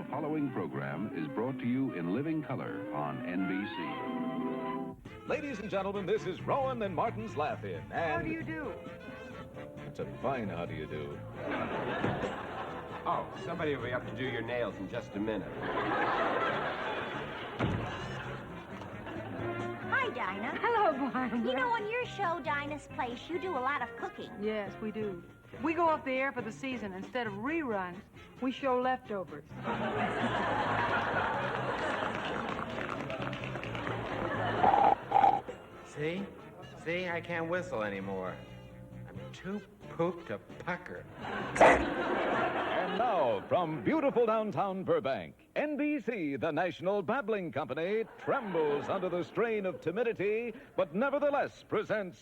The following program is brought to you in living color on NBC. Ladies and gentlemen, this is Rowan and Martin's Laugh-In. And How do you do? it's a fine how do you do. Oh, somebody will be up to do your nails in just a minute. Hi, Dinah. Hello, Barbara. You know, on your show, Dinah's Place, you do a lot of cooking. Yes, we do. We go off the air for the season. Instead of reruns, we show leftovers. See? See, I can't whistle anymore. I'm too pooped to pucker. And now, from beautiful downtown Burbank, NBC, the national babbling company, trembles under the strain of timidity, but nevertheless presents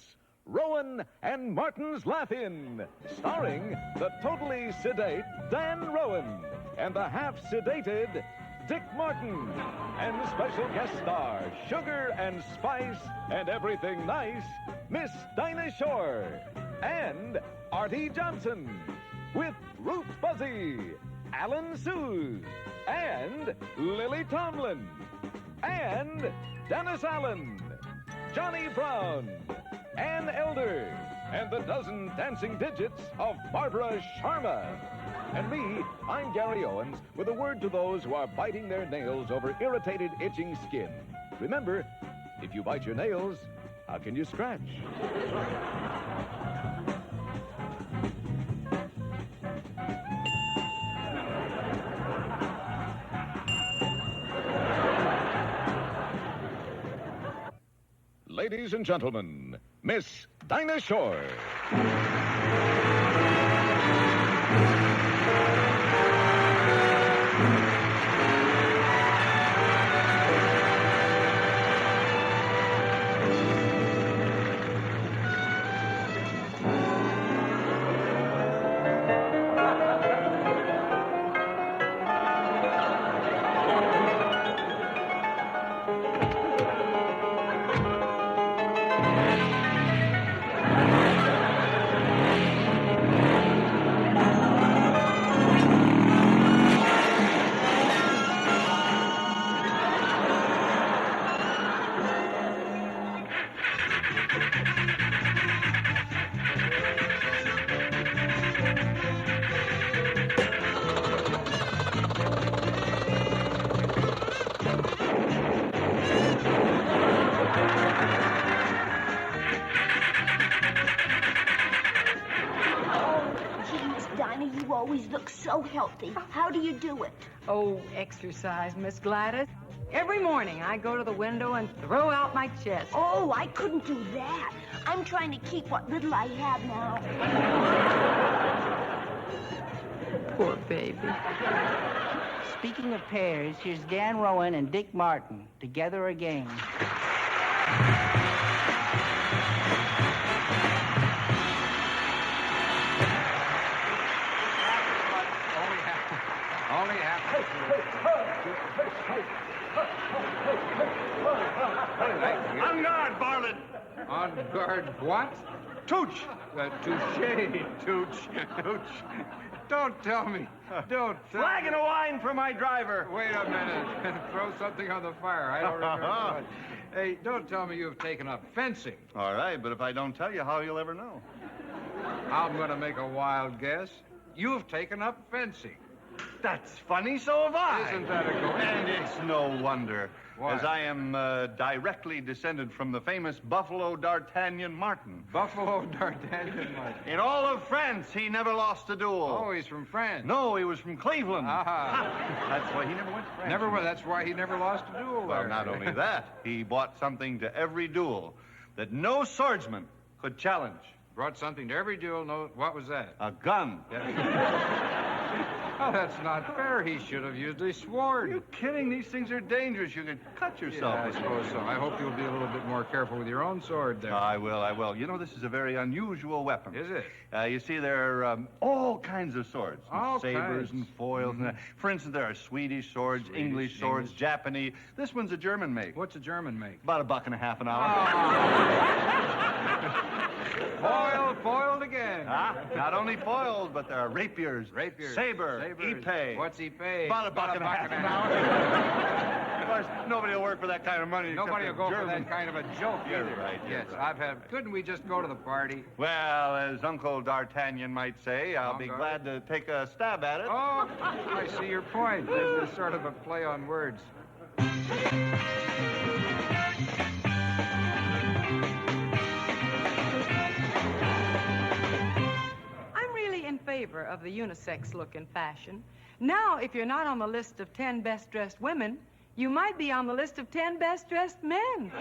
Rowan and Martin's Laugh-In, starring the totally sedate Dan Rowan and the half-sedated Dick Martin, and special guest star, sugar and spice and everything nice, Miss Dinah Shore, and Artie Johnson, with Ruth Buzzy, Alan Suze, and Lily Tomlin, and Dennis Allen, Johnny Brown, Ann Elder, and the dozen dancing digits of Barbara Sharma. And me, I'm Gary Owens, with a word to those who are biting their nails over irritated, itching skin. Remember, if you bite your nails, how can you scratch? Ladies and gentlemen, Miss Dinah Shore. You always look so healthy. How do you do it? Oh, exercise, Miss Gladys. Every morning I go to the window and throw out my chest. Oh, I couldn't do that. I'm trying to keep what little I have now. Poor baby. Speaking of pairs, here's Dan Rowan and Dick Martin, together again. Only half. On guard, varlet! On guard what? Tooch! Touche, Tooch. Don't tell me. Don't tell Flagon me. of wine for my driver. Wait a minute. Throw something on the fire. I don't remember what. Hey, don't tell me you've taken up fencing. All right, but if I don't tell you, how you'll ever know? I'm going to make a wild guess. You've taken up fencing. That's funny, so have I. Isn't that a coincidence? And it's no wonder, Why? as I am directly descended from the famous Buffalo D'Artagnan Martin. Buffalo D'Artagnan Martin. In all of France, he never lost a duel. Oh, he's from France. No, he was from Cleveland. Ah. That's why he never went to France. Never was. That's why he never lost a duel Well, there. not only that, he brought something to every duel that no swordsman could challenge. Brought something to every duel. No, what was that? A gun. Oh, that's not fair. He should have used a sword. Are you kidding? These things are dangerous. You could cut yourself. Yeah, I suppose so. I hope you'll be a little bit more careful with your own sword there. I will. You know, this is a very unusual weapon. Is it? You see, there are all kinds of swords. All sabers kinds. and foils. And for instance, there are Swedish swords, English swords, English. Japanese. This one's a German make. What's a German make? About $1.50 an hour. Foiled again. Not only foiled, but there are rapiers. Saber. Epay. What's Epay? About a buck and a half an hour. Of course, nobody will work for that kind of money. Nobody will except go a for German. that kind of a joke You're either. right, you're Yes, right. Couldn't we just go to the party? Well, as Uncle D'Artagnan might say, I'll be Uncle. glad to take a stab at it. Oh, I see your point. This is sort of a play on words. I'm really in favor of the unisex look in fashion. Now, if you're not on the list of 10 best-dressed women, you might be on the list of 10 best-dressed men.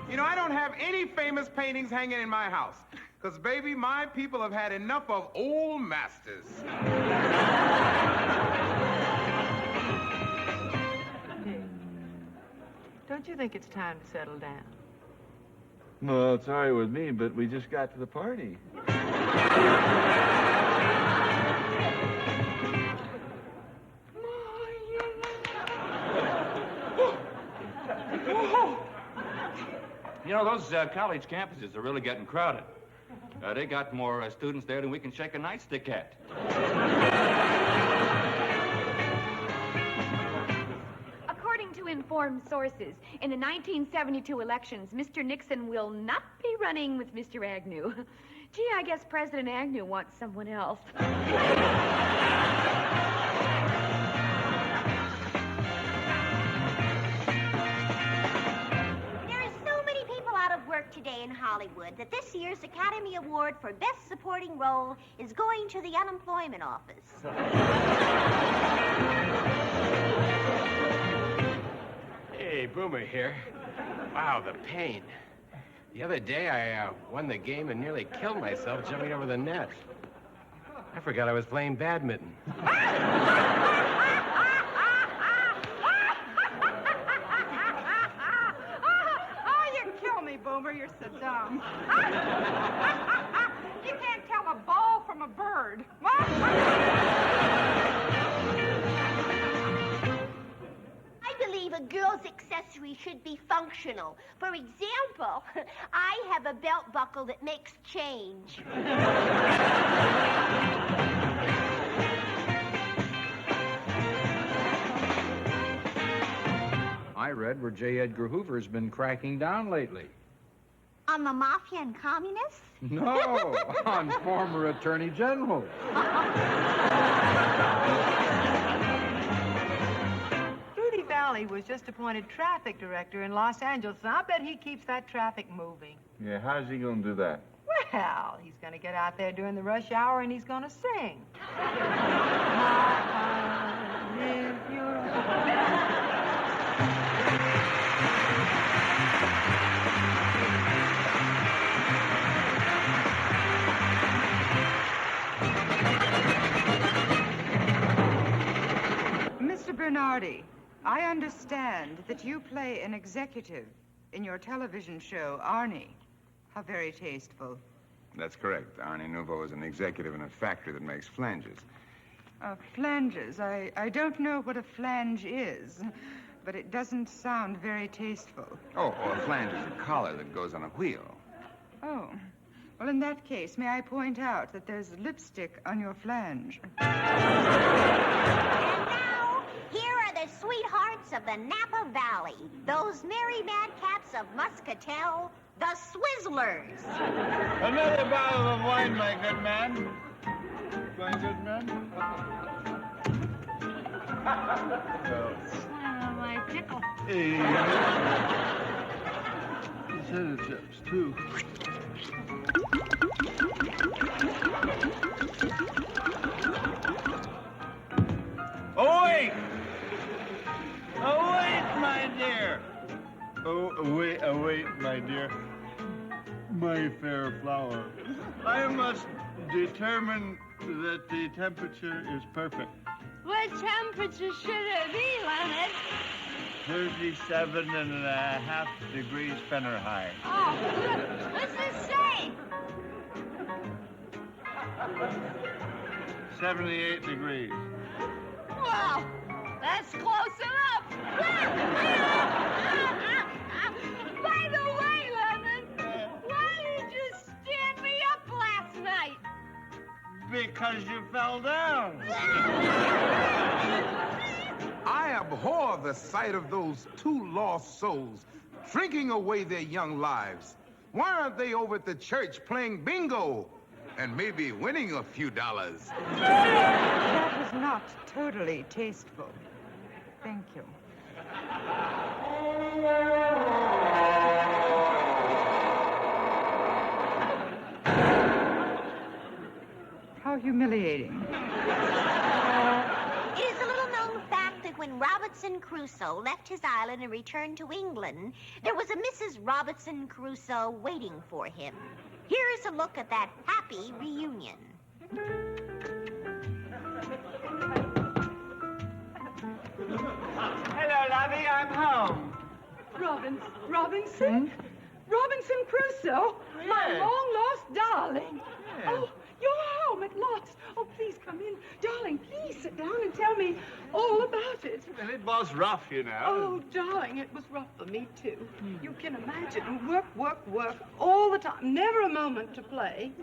You know, I don't have any famous paintings hanging in my house. Because, baby, my people have had enough of old masters. Don't you think it's time to settle down? Well, it's all right with me, but we just got to the party. You know, those college campuses are really getting crowded. They got more students there than we can shake a nightstick at. According to informed sources, in the 1972 elections, Mr. Nixon will not be running with Mr. Agnew. Gee, I guess President Agnew wants someone else. Today in Hollywood that this year's Academy Award for Best Supporting Role is going to the unemployment office. Hey, Boomer here. Wow, the pain. The other day I won the game and nearly killed myself jumping over the net. I forgot I was playing badminton. Boomer, you're so dumb. You can't tell a ball from a bird. I believe a girl's accessory should be functional. For example, I have a belt buckle that makes change. I read where J. Edgar Hoover's been cracking down lately. On the mafia and communists? No, on former attorney generals. Rudy Valley was just appointed traffic director in Los Angeles, and I bet he keeps that traffic moving. Yeah, how's he gonna do that? Well, he's going to get out there during the rush hour, and he's going to sing. Mr. Bernardi, I understand that you play an executive in your television show, Arnie. How very tasteful. That's correct. Arnie Nouveau is an executive in a factory that makes flanges. Flanges. I don't know what a flange is, but it doesn't sound very tasteful. Oh, a flange is a collar that goes on a wheel. Oh. Well, in that case, may I point out that there's lipstick on your flange? And now, here are the sweethearts of the Napa Valley. Those merry madcaps of Muscatel, the Swizzlers. Another bottle of wine, my good man. My good man. My pickle. Hey. Potato chips, too. Awake! Awake, my dear! Oh, await, my dear. My fair flower. I must determine that the temperature is perfect. What temperature should it be, Leonard? 37.5 degrees Fahrenheit. Oh, good. What's this say? 78 degrees. Well, that's close enough. because you fell down. I abhor the sight of those two lost souls drinking away their young lives. Why aren't they over at the church playing bingo and maybe winning a few dollars? That was not totally tasteful. Thank you. How humiliating. It is a little known fact that when Robinson Crusoe left his island and returned to England, there was a Mrs. Robinson Crusoe waiting for him. Here is a look at that happy reunion. Hello, lovey, I'm home. Robinson? Robinson Crusoe? My Yes. long-lost darling. Yes. Oh, you're home at last. Oh, please come in. Darling, please sit down and tell me all about it. Well, it was rough, you know. Oh, darling, it was rough for me, too. You can imagine. Work, all the time. Never a moment to play.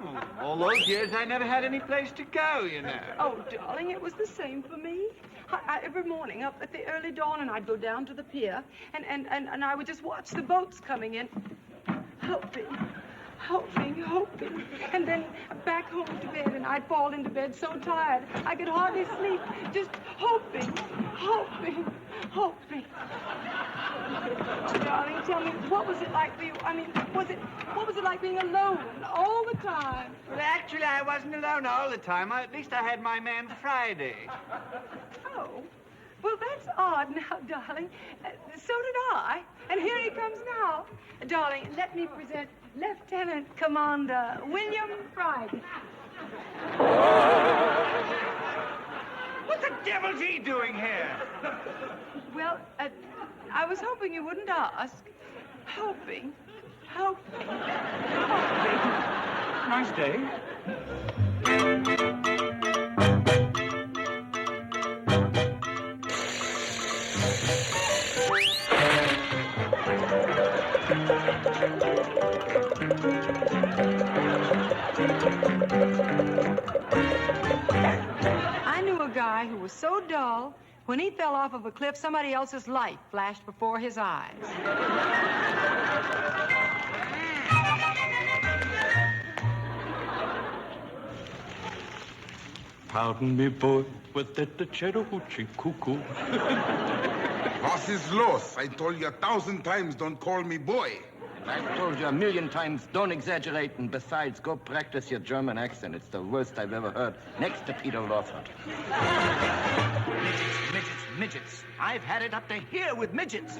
All those years, I never had any place to go, you know. Oh, darling, it was the same for me. Every morning up at the early dawn, and I'd go down to the pier, and I would just watch the boats coming in, hoping. And then back home to bed, and I'd fall into bed so tired I could hardly sleep, just hoping. Oh, darling, tell me, what was it like for you? I mean, what was it like being alone all the time? Well, actually, I wasn't alone all the time. At least I had my man Friday. Oh, well, that's odd now, darling. So did I. And here he comes now. Darling, let me present Lieutenant Commander William Friday. What the devil's he doing here? Well, I was hoping you wouldn't ask. Hoping. Nice day. I knew a guy who was so dull, when he fell off of a cliff, somebody else's life flashed before his eyes. Pardon me, boy, but that the Chattahoochee cuckoo. Boss is lost. I told you 1,000 times don't call me boy. I've told you 1,000,000 times, don't exaggerate, and besides, go practice your German accent. It's the worst I've ever heard, next to Peter Lawford. Midgets. I've had it up to here with midgets.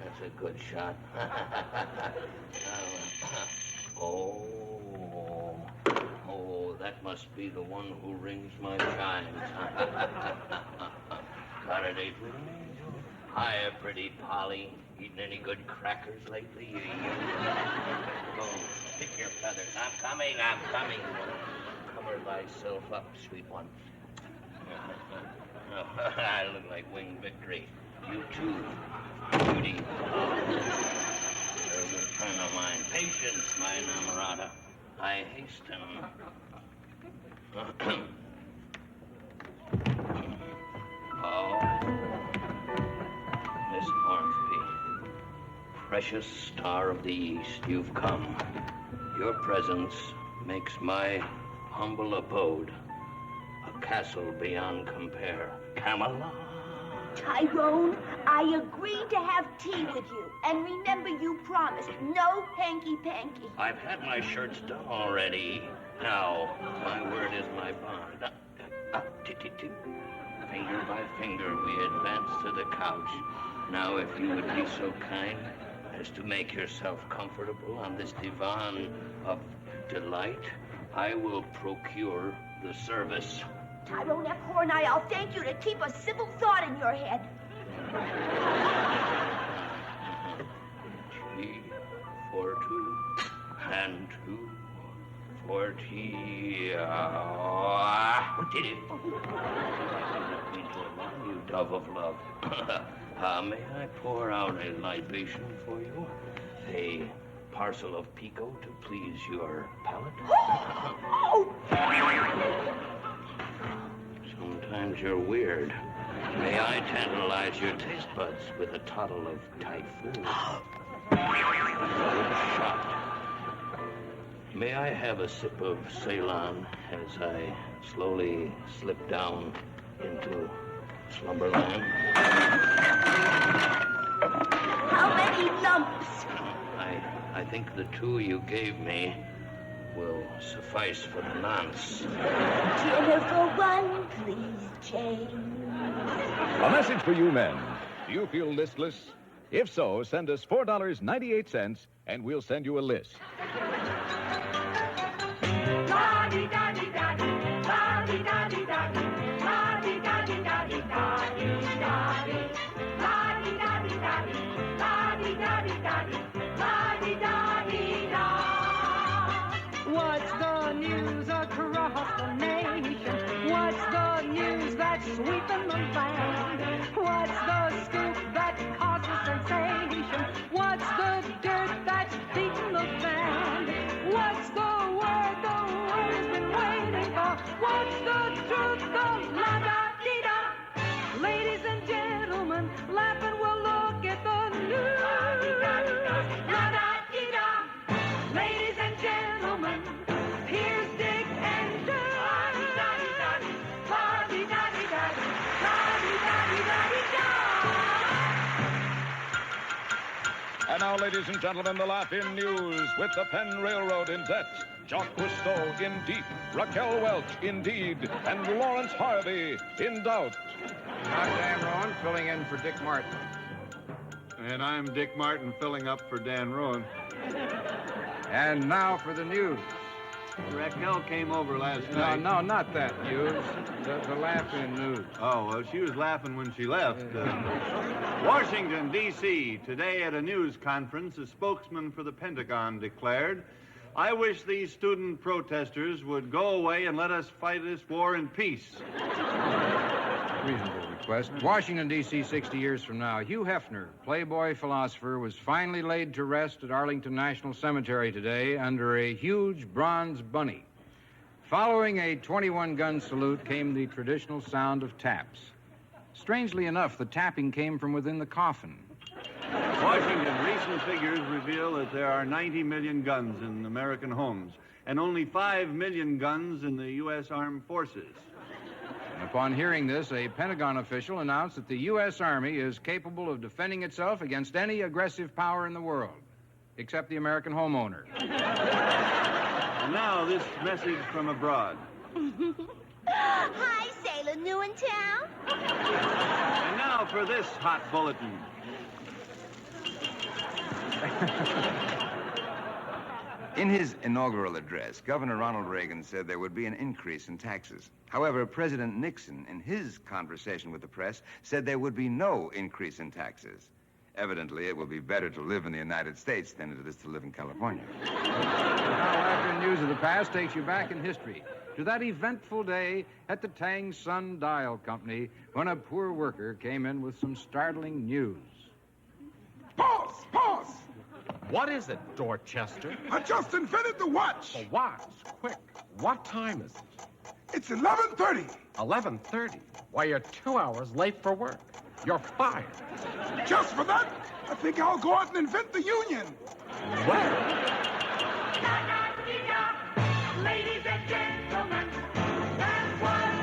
That's a good shot. Oh, that must be the one who rings my chimes. Got a date with me? Hiya, pretty Polly. Eaten any good crackers lately? Oh, pick your feathers. I'm coming. Cover thyself up, sweet one. I look like winged victory. You too, beauty. You're a good friend of mine. Patience, my namorata. I hasten. Oh, Miss Ormsby, precious star of the East, you've come. Your presence makes my humble abode a castle beyond compare. Camelot. Tyrone, I agreed to have tea with you. And remember, you promised no hanky-panky. I've had my shirts done already. Now, my word is my bond. Finger by finger, we advance to the couch. Now, if you would be so kind as to make yourself comfortable on this divan of delight, I will procure the service. Tyrone F. Horneye, I'll thank you to keep a civil thought in your head. G, 4-2, hand 2, 40. What did it? You dove of love. May I pour out a libation for you? A parcel of pico to please your palate? Sometimes you're weird. May I tantalize your taste buds with a toddle of typhoon? Good shot. May I have a sip of Ceylon as I slowly slip down into slumberland? How many lumps? I think the 2 you gave me will suffice for the nonce. Dinner for one, please, Jane. A message for you men. Do you feel listless? If so, send us $4.98 and we'll send you a list. What's the news across the nation? What's the news that's sweeping the land? What's the scoop that causes sensation? What's the dirt that's beating the band? What's the word's been waiting for? What's the truth? The la-da-dee-da. Ladies and gentlemen, laughing we'll look at the news. La-da-dee-da. Ladies and gentlemen, here's Dick and Dave. And now, ladies and gentlemen, the Laugh-In News with the Penn Railroad in debt, Jacques Cousteau in deep, Raquel Welch indeed, and Lawrence Harvey in doubt. I'm Dan Rowan, filling in for Dick Martin. And I'm Dick Martin, filling up for Dan Rowan. And now for the news. Raquel came over last No, night. no, not that news. The Laugh-In News. Oh, well, she was laughing when she left. Washington, D.C. Today at a news conference, a spokesman for the Pentagon declared, "I wish these student protesters would go away and let us fight this war in peace." Reasonable request. Washington, D.C., 60 years from now. Hugh Hefner, Playboy philosopher, was finally laid to rest at Arlington National Cemetery today under a huge bronze bunny. Following a 21-gun salute came the traditional sound of taps. Strangely enough, the tapping came from within the coffin. Washington, recent figures reveal that there are 90 million guns in American homes and only 5 million guns in the U.S. Armed Forces. And upon hearing this, a Pentagon official announced that the U.S. Army is capable of defending itself against any aggressive power in the world, except the American homeowner. And now this message from abroad. Hi, sailor new in town. And now for this hot bulletin. In his inaugural address, Governor Ronald Reagan said there would be an increase in taxes. However, President Nixon, in his conversation with the press, said there would be no increase in taxes. Evidently, it will be better to live in the United States than it is to live in California. Now, Laugh-In News of the past takes you back in history to that eventful day at the Tang Sun Dial Company when a poor worker came in with some startling news. Pause! Pause! What is it, Dorchester? I just invented the watch. A watch? Quick. What time is it? It's 11:30. 11:30? Why, you're 2 hours late for work. You're fired. Just for that, I think I'll go out and invent the union. Ladies and gentlemen, that was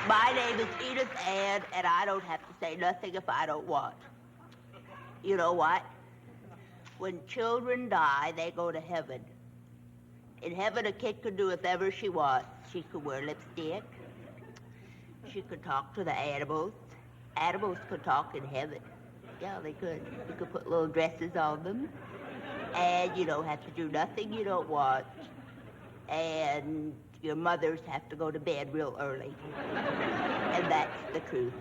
My name is Edith with Ann, and I don't have to say nothing if I don't want. You know what? When children die, they go to heaven. In heaven, a kid could do whatever she wants. She could wear lipstick. She could talk to the animals. Animals could talk in heaven. Yeah, they could. You could put little dresses on them. And you don't have to do nothing you don't want. And your mothers have to go to bed real early. And that's the truth.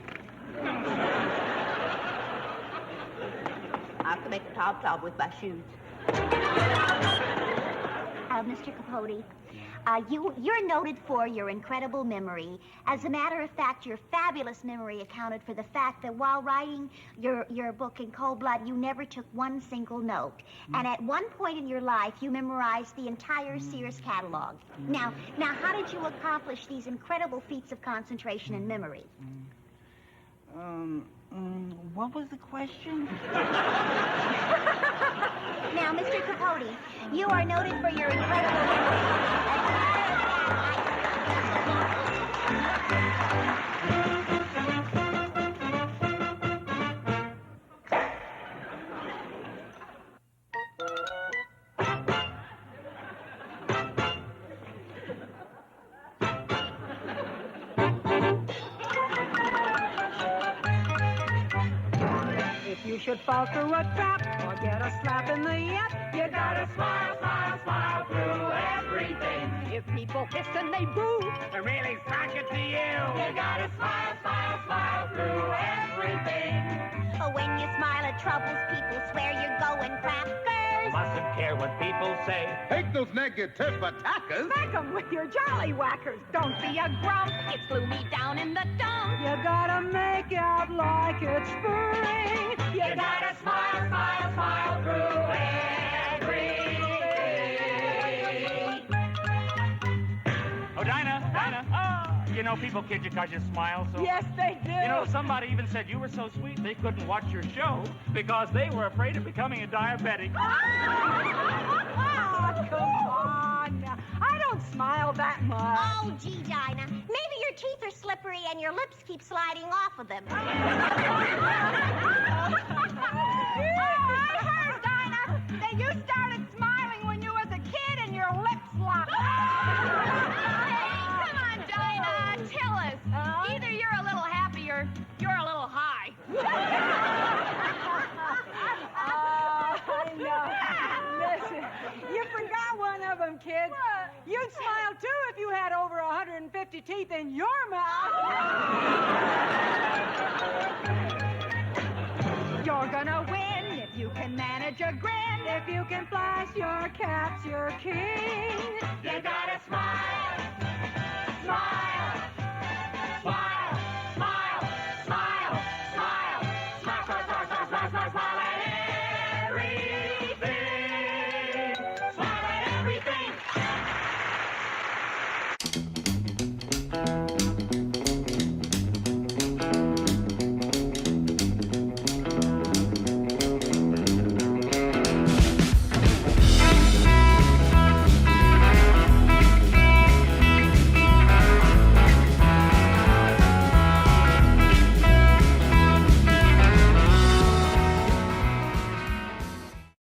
I can make a tom-tom with my shoes. Mr. Capote, you're noted for your incredible memory. As a matter of fact, your fabulous memory accounted for the fact that while writing your book in cold blood, you never took one single note. And at one point in your life, you memorized the entire Sears catalog. Now, how did you accomplish these incredible feats of concentration and memory? What was the question? Now, Mr. Capote, you are noted for your incredible memory. If you should fall through a trap or get a slap in the yap, you gotta smile, smile, smile through everything. If people hiss and they boo, they're really sucking to you. You gotta smile, smile, smile through everything. When you smile at troubles, people swear you're going crackers. Mustn't care what people say. Take those negative attackers. Smack 'em with your jolly whackers. Don't be a grump. It flew me down in the dump. You gotta make out like it's spring. You gotta smile, smile, smile through everything. Oh, Dinah. Oh, you know, people kid you because you smile so. Yes, they do. You know, somebody even said you were so sweet they couldn't watch your show because they were afraid of becoming a diabetic. Oh, come on now. I don't smile that much. Oh, gee, Dinah. Maybe your teeth are slippery and your lips keep sliding off of them. I heard, Dinah, that you started smiling when you was a kid and your lips locked. Hey, come on, Dinah. Tell us. Either you're a little happy or you're a little high. I know. Listen, you forgot one of them, kids. What? You'd smile, too, if you had over 150 teeth in your mouth. You're gonna win if you can manage a grin. If you can flash your caps, you're king. You gotta smile, smile,